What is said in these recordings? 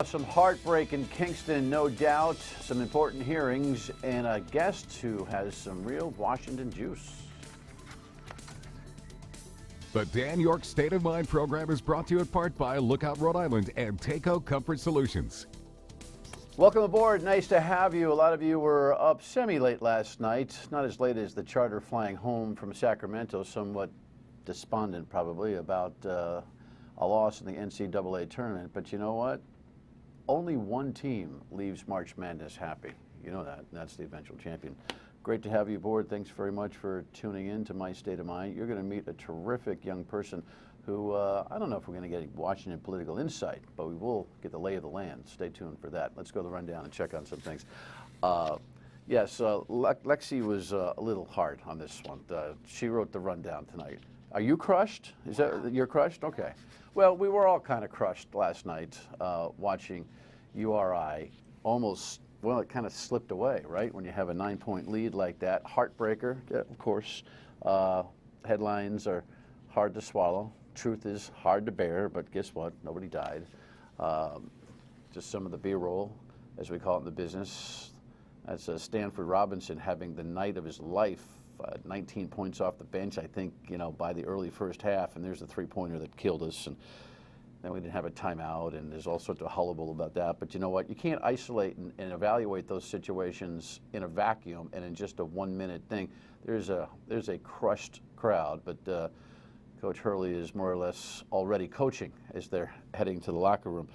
some heartbreak in Kingston, no doubt. Some important hearings and a guest who has some real Washington juice. The Dan York State of Mind program is brought to you in part by Lookout Rhode Island and Takeo Comfort Solutions. Welcome aboard. Nice to have you. A lot of you were up semi-late last night. Not as late as the charter flying home from Sacramento, somewhat despondent probably about a loss in the NCAA tournament. But you know what? Only one team leaves March Madness happy. You know that, and that's the eventual champion. Great to have you aboard. Thanks very much for tuning in to My State of Mind. You're going to meet a terrific young person who, I don't know if we're going to get Washington political insight, but we will get the lay of the land. Stay tuned for that. Let's go to the rundown and check on some things. Yes, Lexi was a little hard on this one. She wrote the rundown tonight. Are you crushed? Is that, you're crushed? Okay. Well, we were all kind of crushed last night watching URI almost. Well, it kind of slipped away, right? When you have a 9-point lead like that. Heartbreaker, yeah, of course. Headlines are hard to swallow. Truth is hard to bear, but guess what? Nobody died. Just some of the B-roll, as we call it in the business. That's Stanford Robinson having the night of his life. 19 points off the bench, I think, by the early first half, and there's the three-pointer that killed us. And then we didn't have a timeout, and there's all sorts of hullabaloo about that. But you know what? You can't isolate and evaluate those situations in a vacuum and in just a one-minute thing. There's a crushed crowd, but Coach Hurley is more or less already coaching as they're heading to the locker room.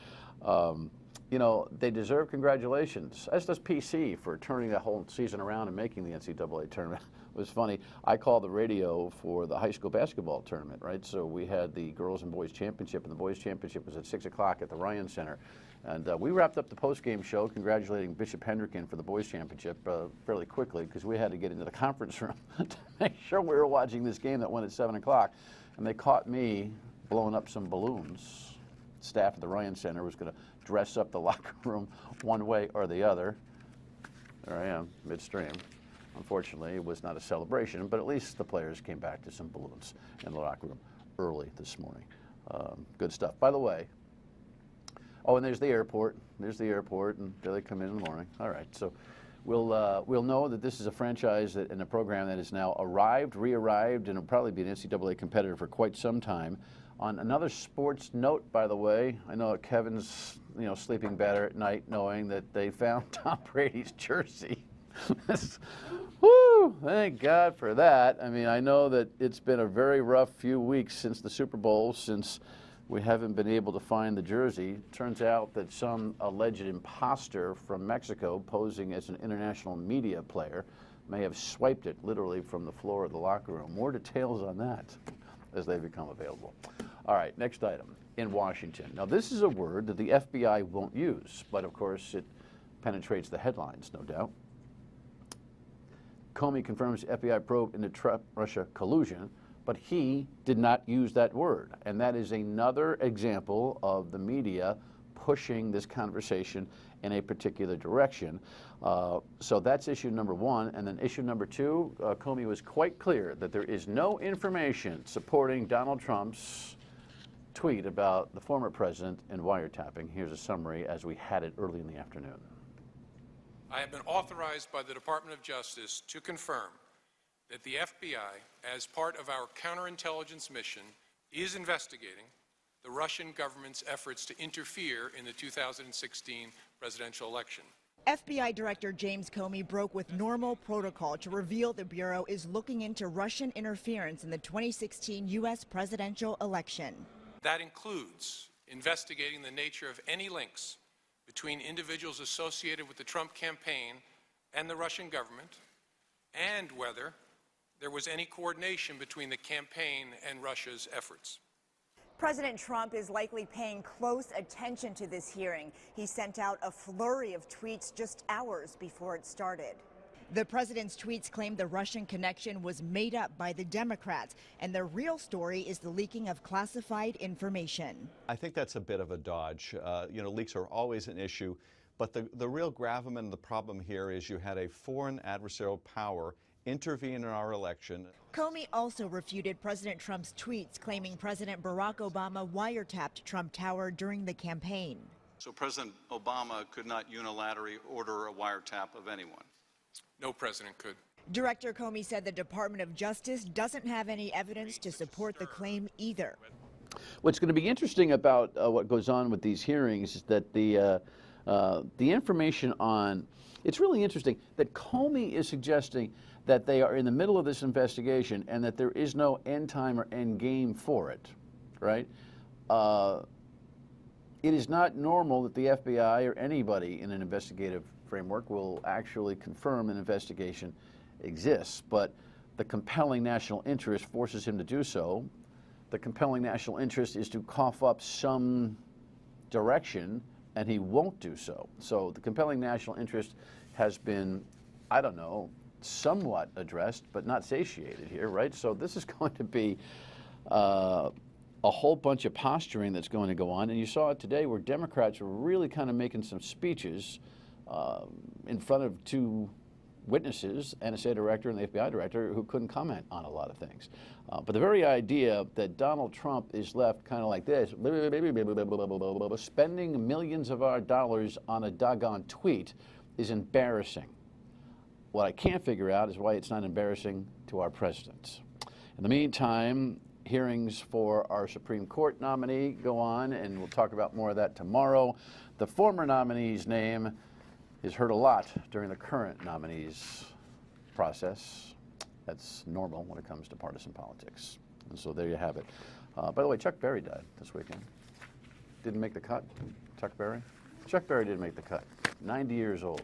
They deserve congratulations, as does PC, for turning that whole season around and making the NCAA tournament. It was funny. I called the radio for the high school basketball tournament, right? So we had the girls and boys championship, and the boys championship was at 6 o'clock at the Ryan Center. And we wrapped up the post-game show congratulating Bishop Hendricken for the boys championship fairly quickly, because we had to get into the conference room to make sure we were watching this game that went at 7 o'clock. And they caught me blowing up some balloons. Staff at the Ryan Center was going to dress up the locker room one way or the other. There I am, midstream. Unfortunately, it was not a celebration, but at least the players came back to some balloons in the locker room early this morning. Good stuff. By the way, and there's the airport. There's the airport, and there they come in the morning. All right, so we'll know that this is a franchise and a program that has now re-arrived, and will probably be an NCAA competitor for quite some time. On another sports note, by the way, I know Kevin's sleeping better at night knowing that they found Tom Brady's jersey. Woo! Thank God for that. I mean, I know that it's been a very rough few weeks since the Super Bowl, since we haven't been able to find the jersey. Turns out that some alleged imposter from Mexico, posing as an international media player, may have swiped it literally from the floor of the locker room. More details on that as they become available. All right, next item, in Washington. Now, this is a word that the FBI won't use, but of course it penetrates the headlines, no doubt. Comey confirms FBI probe into Trump-Russia collusion, but he did not use that word. And that is another example of the media pushing this conversation in a particular direction. So that's issue number one. And then issue number two, Comey was quite clear that there is no information supporting Donald Trump's tweet about the former president and wiretapping. Here's a summary as we had it early in the afternoon. I have been authorized by the Department of Justice to confirm that the FBI, as part of our counterintelligence mission, is investigating the Russian government's efforts to interfere in the 2016 presidential election. FBI Director James Comey broke with normal protocol to reveal the Bureau is looking into Russian interference in the 2016 U.S. presidential election. That includes investigating the nature of any links between individuals associated with the Trump campaign and the Russian government, and whether there was any coordination between the campaign and Russia's efforts. President Trump is likely paying close attention to this hearing. He sent out a flurry of tweets just hours before it started. The president's tweets claimed the Russian connection was made up by the Democrats, and the real story is the leaking of classified information. I think that's a bit of a dodge. Leaks are always an issue, but the real gravamen of the problem here is you had a foreign adversarial power intervene in our election. Comey also refuted President Trump's tweets claiming President Barack Obama wiretapped Trump Tower during the campaign. So President Obama could not unilaterally order a wiretap of anyone? No president could. Director Comey said the Department of Justice doesn't have any evidence to support the claim either. What's going to be interesting about what goes on with these hearings is that the information on, it's really interesting that Comey is suggesting that they are in the middle of this investigation and that there is no end time or end game for it, right? It is not normal that the FBI or anybody in an investigative framework will actually confirm an investigation exists, but the compelling national interest forces him to do so. The compelling national interest is to cough up some direction, and he won't do so. So the compelling national interest has been, I don't know, somewhat addressed, but not satiated here, right? So this is going to be a whole bunch of posturing that's going to go on, and you saw it today where Democrats were really kind of making some speeches in front of two witnesses, NSA director and the FBI director, who couldn't comment on a lot of things. But the very idea that Donald Trump is left kind of like this, spending millions of our dollars on a doggone tweet is embarrassing. What I can't figure out is why it's not embarrassing to our president. In the meantime, hearings for our Supreme Court nominee go on, and we'll talk about more of that tomorrow. The former nominee's name is heard a lot during the current nominees process. That's normal when it comes to partisan politics. And so there you have it. By the way, Chuck Berry died this weekend. Didn't make the cut, Chuck Berry? Chuck Berry didn't make the cut. 90 years old.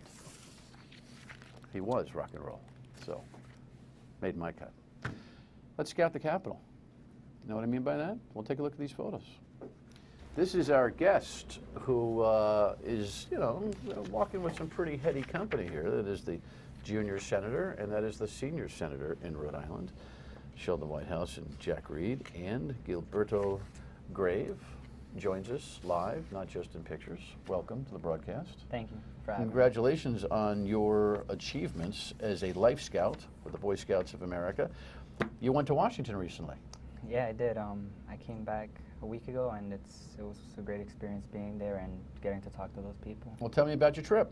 He was rock and roll, so made my cut. Let's scout the Capitol. You know what I mean by that? We'll take a look at these photos. This is our guest who is, you know, walking with some pretty heady company here. That is the junior senator, and that is the senior senator in Rhode Island, Sheldon Whitehouse and Jack Reed, and Gilberto Grave joins us live, not just in pictures. Welcome to the broadcast. Thank you for having me. Congratulations on your achievements as a Life Scout with the Boy Scouts of America. You went to Washington recently. Yeah, I did. I came back a week ago, and it was a great experience being there and getting to talk to those people. Well, tell me about your trip.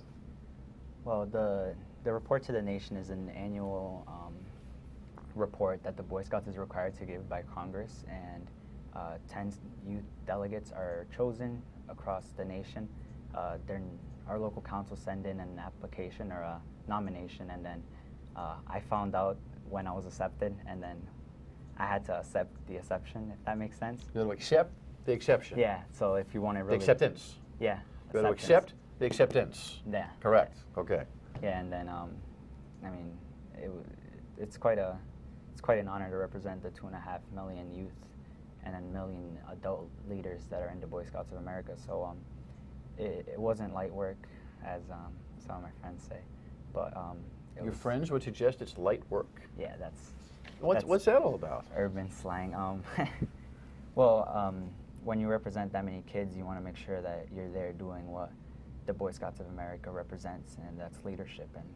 Well, the report to the nation is an annual report that the Boy Scouts is required to give by Congress, and 10 youth delegates are chosen across the nation. Our local council send in an application or a nomination, and then I found out when I was accepted, and then I had to accept the exception, if that makes sense. You got to accept the exception. Yeah, so if you want to really... The acceptance. Yeah. You got to accept the acceptance. Yeah. Correct. Okay. Yeah, and then, I mean, it's quite an honor to represent the 2.5 million youth and a million adult leaders that are in the Boy Scouts of America. So it wasn't light work, as some of my friends say, but Your friends would suggest it's light work. Yeah, that's what's that all about? Urban slang. Well, when you represent that many kids, you want to make sure that you're there doing what the Boy Scouts of America represents, and that's leadership. And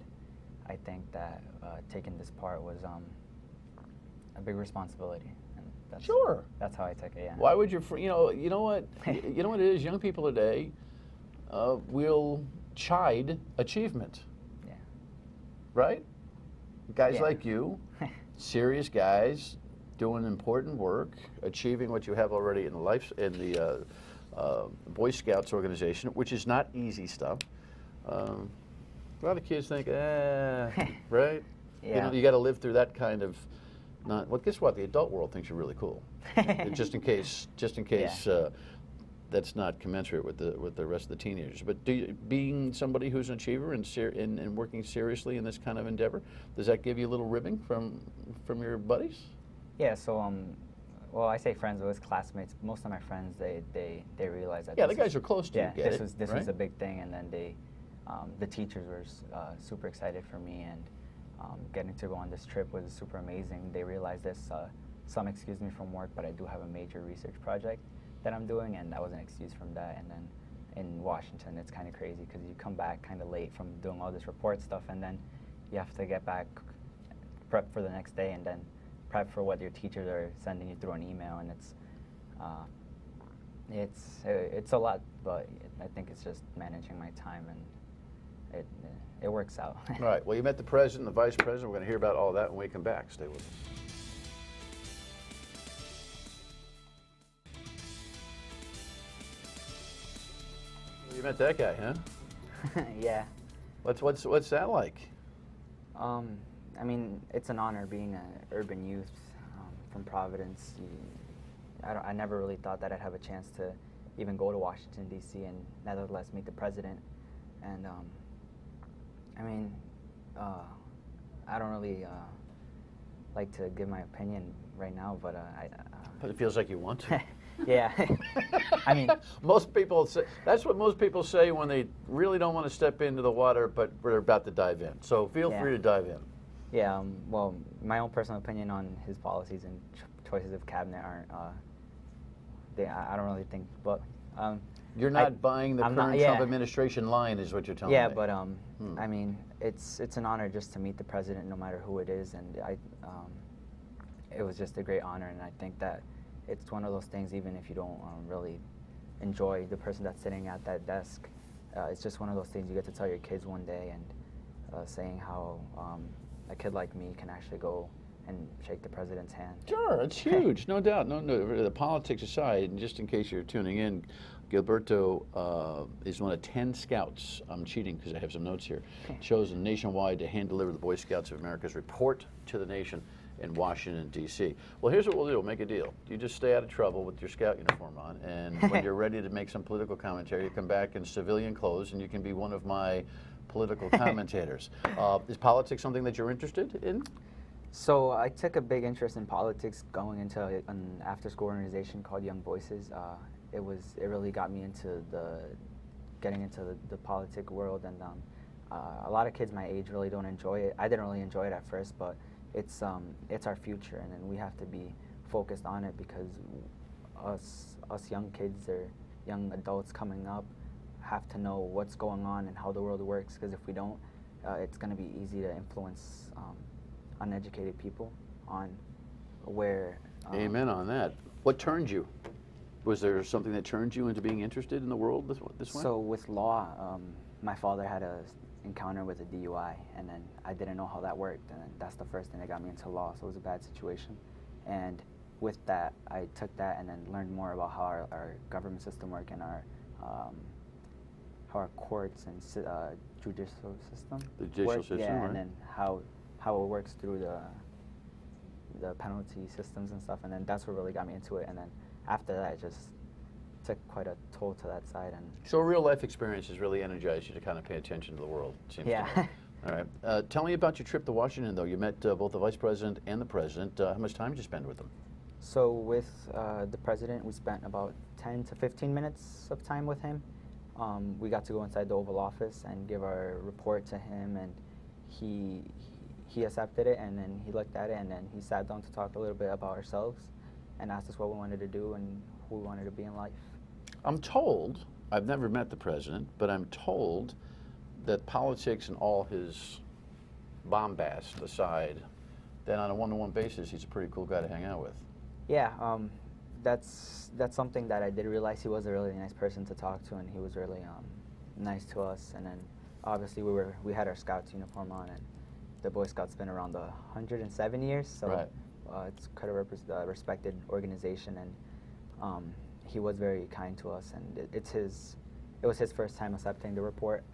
I think that taking this part was a big responsibility. And that's, Sure. That's how I took it. Yeah. Why would you know what you know what it is? Young people today will chide achievement. Yeah. Right? Guys Yeah. like you, serious guys, doing important work, achieving what you have already in the Boy Scouts organization, which is not easy stuff. A lot of kids think, right? Yeah. You know, you got to live through that kind of. Well, guess what? The adult world thinks you're really cool. just in case, Yeah. that's not commensurate with the rest of the teenagers. But being somebody who's an achiever and working seriously in this kind of endeavor, does that give you a little ribbing from your buddies? Yeah. So well, I say friends, it was classmates. Most of my friends, they realized that. Yeah, the guys are close to you. Yeah, Get this right? was a big thing, and then the teachers were super excited for me, and getting to go on this trip was super amazing. They realized this. Some excused me from work, but I do have a major research project that I'm doing, and that was an excuse from that. And then in Washington, it's kind of crazy because you come back kind of late from doing all this report stuff, and then you have to get back, prep for the next day, and then prep for what your teachers are sending you through an email, and It's a lot, but I think it's just managing my time, and it works out. All right. Well, you met the president, the vice president. We're going to hear about all that when we come back. Stay with us. You met that guy, huh? Yeah. What's that like? I mean, it's an honor being an urban youth from Providence. I never really thought that I'd have a chance to even go to Washington, D.C. and nevertheless meet the president. And I mean, I don't really like to give my opinion right now, but But it feels like you want to. yeah. I mean, Most people say that's what most people say when they really don't want to step into the water, but we're about to dive in. So feel Yeah. free to dive in. yeah. Well, my own personal opinion on his policies and choices of cabinet aren't. I don't really think, but. You're not buying the I'm current not- yeah. Trump administration line, is what you're telling me. Yeah, but I mean, it's an honor just to meet the president, no matter who it is, and it was just a great honor, and I think that it's one of those things. Even if you don't really enjoy the person that's sitting at that desk, it's just one of those things you get to tell your kids one day, and saying how a kid like me can actually go and shake the president's hand. Sure, it's huge, no doubt. No, the politics aside, and just in case you're tuning in, Gilberto is one of 10 scouts. I'm cheating because I have some notes here. Chosen nationwide to hand deliver the Boy Scouts of America's report to the nation in Washington, D.C. Well, here's what we'll do. We'll make a deal. You just stay out of trouble with your scout uniform on, and when you're ready to make some political commentary, you come back in civilian clothes, and you can be one of my political commentators. Is politics something that you're interested in? So I took a big interest in politics going into an after-school organization called Young Voices. It really got me into getting into the politic world, and a lot of kids my age really don't enjoy it. I didn't really enjoy it at first, but it's our future, and we have to be focused on it because us young kids or young adults coming up have to know what's going on and how the world works. Because if we don't, it's going to be easy to influence uneducated people on where. Amen on that. What turned you? Was there something that turned you into being interested in the world this way? So with law, my father had a encounter with a DUI, and then I didn't know how that worked, and that's the first thing that got me into law. So it was a bad situation, and with that, I took that and then learned more about how our government system works and how our courts and judicial system. The judicial work. system, yeah, right. And then how it works through the penalty systems and stuff, and then that's what really got me into it. And then after that, it just took quite a toll to that side. And So real life experiences really energized you to kind of pay attention to the world, it seems yeah. to me. All right. Tell me about your trip to Washington, though. You met both the vice president and the president. How much time did you spend with them? So with the president, we spent about 10 to 15 minutes of time with him. We got to go inside the Oval Office and give our report to him, and he accepted it, and then he looked at it, and then he sat down to talk a little bit about ourselves and asked us what we wanted to do and who we wanted to be in life. I'm told, I've never met the president, but I'm told that politics and all his bombast aside, that on a one-to-one basis, he's a pretty cool guy to hang out with. Yeah, that's something that I did realize. He was a really nice person to talk to, and he was really nice to us. And then obviously we had our Scouts uniform on, and the Boy Scouts been around 107 years, so right. It's quite a respected organization, and he was very kind to us. And it was his first time accepting the report.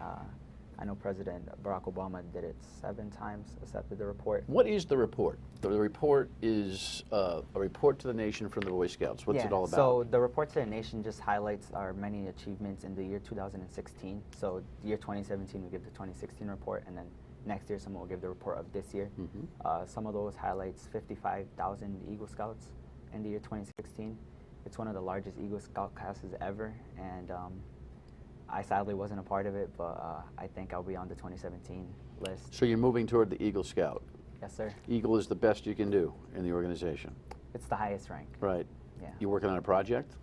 I know President Barack Obama did it 7 times, accepted the report. What is the report? The report is a report to the nation from the Boy Scouts. What's it all about? So the report to the nation just highlights our many achievements in the year 2016. So the year 2017, we give the 2016 report, and then next year someone will give the report of this year. Mm-hmm. Some of those highlights 55,000 Eagle Scouts in the year 2016. It's one of the largest Eagle Scout classes ever, and I sadly wasn't a part of it, but I think I'll be on the 2017 list. So you're moving toward the Eagle Scout. Yes, sir. Eagle is the best you can do in the organization. It's the highest rank. Right. Yeah. You working on a project?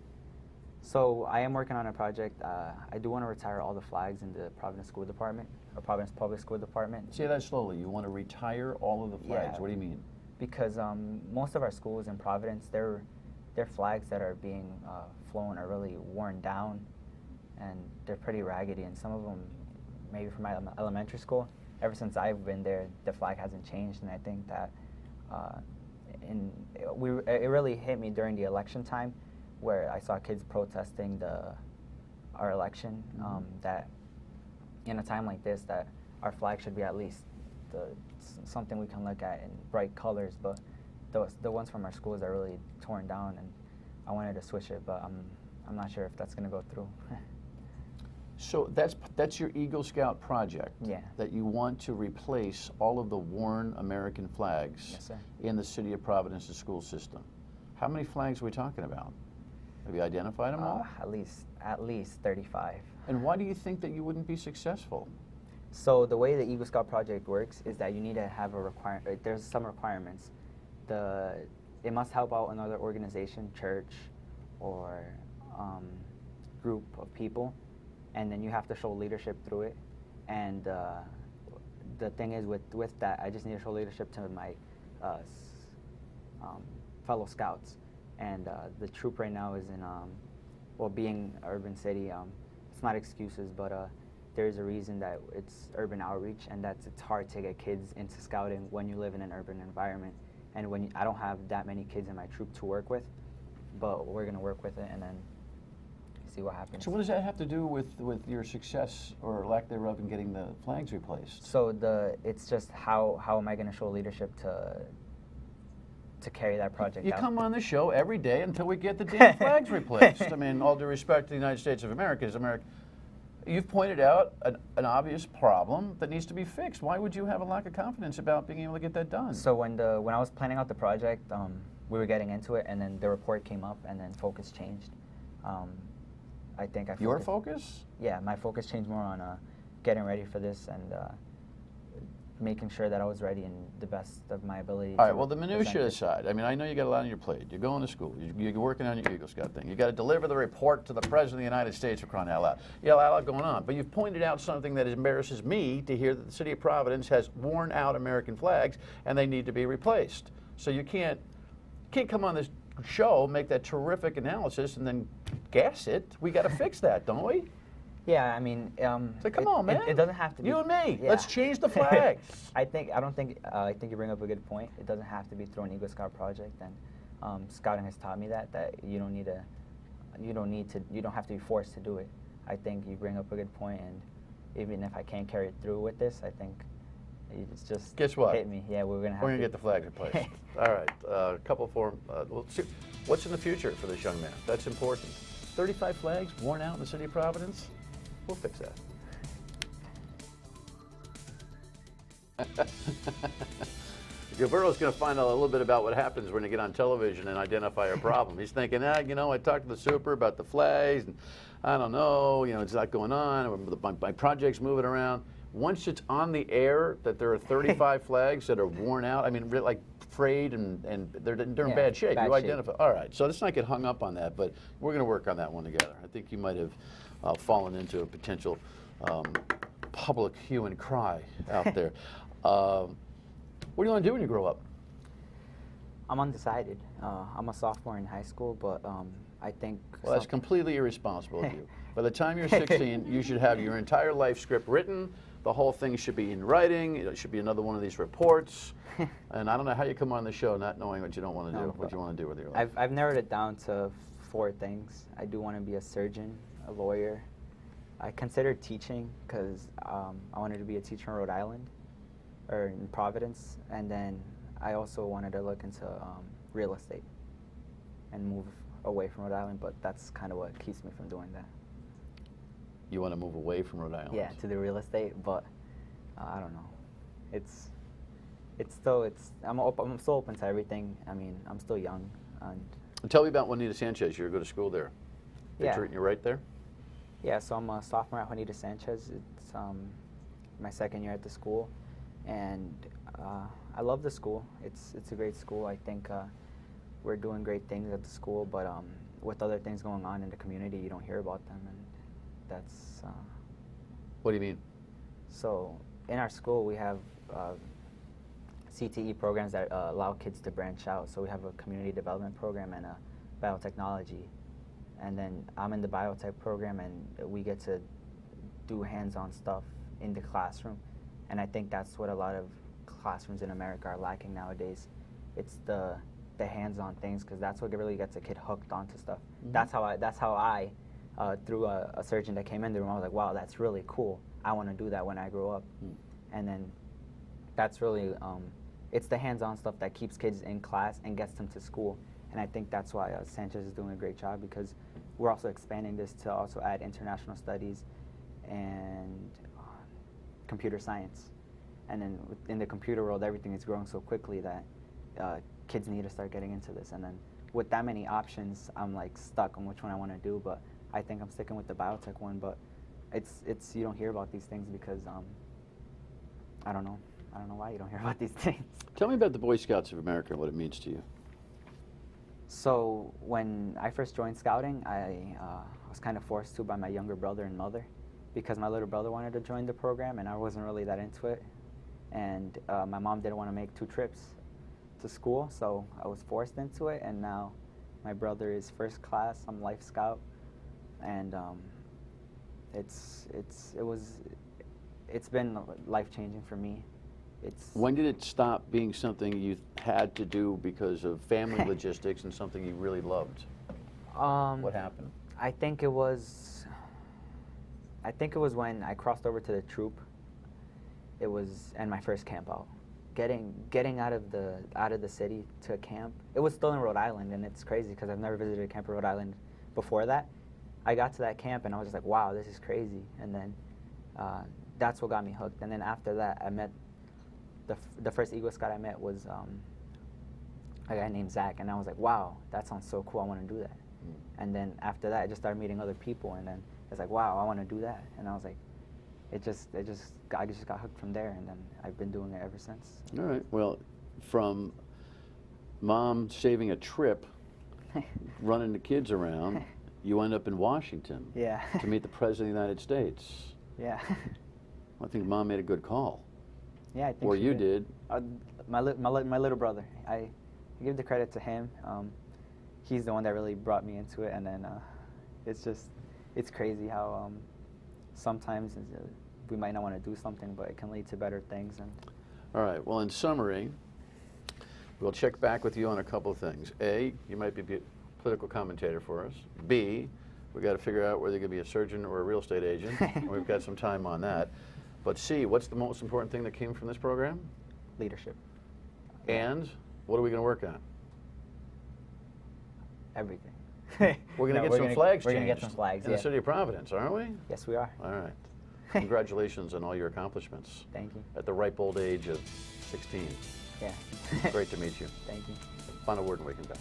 So I am working on a project. I do want to retire all the flags in the Providence School Department, or Providence Public School Department. Say that slowly. You want to retire all of the flags. Yeah. What do you mean? Because most of our schools in Providence, they're their flags that are being flown are really worn down, and they're pretty raggedy. And some of them, maybe from my elementary school, ever since I've been there, the flag hasn't changed. And I think that it really hit me during the election time, where I saw kids protesting our election. That in a time like this, that our flag should be at least something we can look at in bright colors. But the ones from our schools are really torn down, and I wanted to switch it, but I'm not sure if that's going to go through. So that's your Eagle Scout project. Yeah. That you want to replace all of the worn American flags. Yes, sir. In the city of Providence's school system. How many flags are we talking about? Have you identified them all? At least 35. And why do you think that you wouldn't be successful? So the way the Eagle Scout project works is that you need to have there's some requirements. It must help out another organization, church, or group of people, and then you have to show leadership through it. And the thing is, with that, I just need to show leadership to my fellow scouts. And the troop right now is in, being urban city, it's not excuses, but there's a reason that it's urban outreach, and it's hard to get kids into scouting when you live in an urban environment. And I don't have that many kids in my troop to work with, but we're going to work with it and then see what happens. So what does that have to do with your success or lack thereof in getting the flags replaced? So it's just how am I going to show leadership to carry that project You out? come on the show every day until we get the damn flags replaced. I mean, all due respect to the United States of America, you've pointed out an obvious problem that needs to be fixed. Why would you have a lack of confidence about being able to get that done? So when I was planning out the project, we were getting into it, and then the report came up, and then focus changed. I think Your focus? Yeah, my focus changed more on getting ready for this and making sure that I was ready in the best of my ability. All right, well, the minutiae aside, I mean, I know you got a lot on your plate. You're going to school. You're working on your Eagle Scout thing. You got to deliver the report to the President of the United States for crying out loud. You got a lot going on. But you've pointed out something that embarrasses me to hear that the city of Providence has worn out American flags and they need to be replaced. So you can't come on this show, make that terrific analysis, and then gas it. We got to fix that, don't we? Yeah, I mean, so come on, man. It doesn't have to be. You and me. Yeah. Let's change the flags. I think you bring up a good point. It doesn't have to be through an Eagle Scout project, and scouting has taught me that you don't have to be forced to do it. I think you bring up a good point, and even if I can't carry it through with this, I think it's just Guess what? hit me. Yeah, we're gonna get the flags replaced. All right, a couple for. We'll see. What's in the future for this young man? That's important. 35 flags worn out in the city of Providence. We'll fix that. Gilberto's going to find out a little bit about what happens when you get on television and identify a problem. He's thinking, I talked to the super about the flags, and I don't know, it's not going on. My project's moving around. Once it's on the air that there are 35 flags that are worn out, I mean, like frayed and they're in bad shape. You identify. All right, so let's not get hung up on that, but we're going to work on that one together. I think you might have fallen into a potential public hue and cry out there. What do you want to do when you grow up? I'm undecided. I'm a sophomore in high school, but I think... Well, that's completely irresponsible of you. By the time you're 16, you should have your entire life script written. The whole thing should be in writing. It should be another one of these reports. And I don't know how you come on the show not knowing what you don't want to do, what you want to do with your life. I've narrowed it down to 4 things. I do want to be a surgeon, a lawyer. I considered teaching because I wanted to be a teacher in Rhode Island or in Providence, and then I also wanted to look into real estate and move away from Rhode Island, but that's kind of what keeps me from doing that. You want to move away from Rhode Island? Yeah, to the real estate, but I don't know. I'm still open to everything. I mean, I'm still young. And tell me about Juanita Sanchez. You go to school there. Yeah. You're right there? Yeah, so I'm a sophomore at Juanita Sanchez. It's my second year at the school, and I love the school. It's a great school. I think we're doing great things at the school, but with other things going on in the community, you don't hear about them, and that's... What do you mean? So in our school, we have CTE programs that allow kids to branch out. So we have a community development program and a biotechnology. And then I'm in the biotech program, and we get to do hands-on stuff in the classroom. And I think that's what a lot of classrooms in America are lacking nowadays. It's the hands-on things, because that's what really gets a kid hooked onto stuff. Mm-hmm. That's how I through a surgeon that came in the room, I was like, wow, that's really cool. I want to do that when I grow up. Mm. And then that's really, it's the hands-on stuff that keeps kids in class and gets them to school. And I think that's why Sanchez is doing a great job, because we're also expanding this to also add international studies and computer science. And then in the computer world, everything is growing so quickly that kids need to start getting into this. And then with that many options, I'm like stuck on which one I want to do. But I think I'm sticking with the biotech one. But it's you don't hear about these things because I don't know why you don't hear about these things. Tell me about the Boy Scouts of America and what it means to you. So when I first joined Scouting, I was kind of forced to by my younger brother and mother, because my little brother wanted to join the program and I wasn't really that into it. And my mom didn't want to make 2 trips to school, so I was forced into it. And now my brother is first class, I'm Life Scout, and it's been life-changing for me. When did it stop being something you had to do because of family logistics and something you really loved? What happened? I think it was when I crossed over to the troop. It was and my first camp out. Getting out of the city to a camp. It was still in Rhode Island, and it's crazy because I've never visited a camp in Rhode Island before that. I got to that camp and I was just like, wow, this is crazy. And then that's what got me hooked. And then after that, I met the first Eagle Scout I met was a guy named Zach, and I was like, wow, that sounds so cool, I want to do that. Mm. And then after that, I just started meeting other people, and then it's like, wow, I want to do that. And I was like, I just got hooked from there, and then I've been doing it ever since. All right. Well, from mom saving a trip, running the kids around, you end up in Washington. Yeah. To meet the President of the United States. Yeah. I think mom made a good call. Yeah, I think or she you did. My little brother. I give the credit to him. He's the one that really brought me into it, and then it's crazy how sometimes we might not want to do something, but it can lead to better things. And all right. Well, in summary, we'll check back with you on a couple of things. A, you might be a political commentator for us. B, we got to figure out whether you're going to be a surgeon or a real estate agent. We've got some time on that. But C, what's the most important thing that came from this program? Leadership. And what are we going to work on? Everything. We're going to get some flags changed. We're going to get some flags, in the city of Providence, aren't we? Yes, we are. All right. Congratulations on all your accomplishments. Thank you. At the ripe old age of 16. Yeah. Great to meet you. Thank you. Final word and we come back.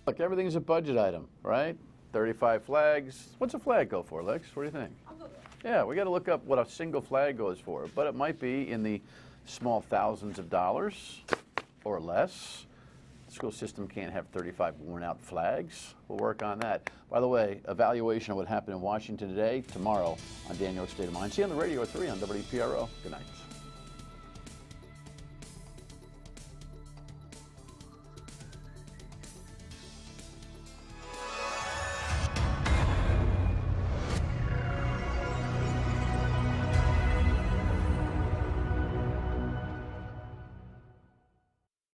Look, everything's a budget item, right? 35 flags. What's a flag go for, Lex? What do you think? I'll go there. Yeah, we got to look up what a single flag goes for, but it might be in the small thousands of dollars or less. The school system can't have 35 worn-out flags. We'll work on that. By the way, evaluation of what happened in Washington today, tomorrow on Daniel's State of Mind. See you on the radio at 3 on WPRO. Good night.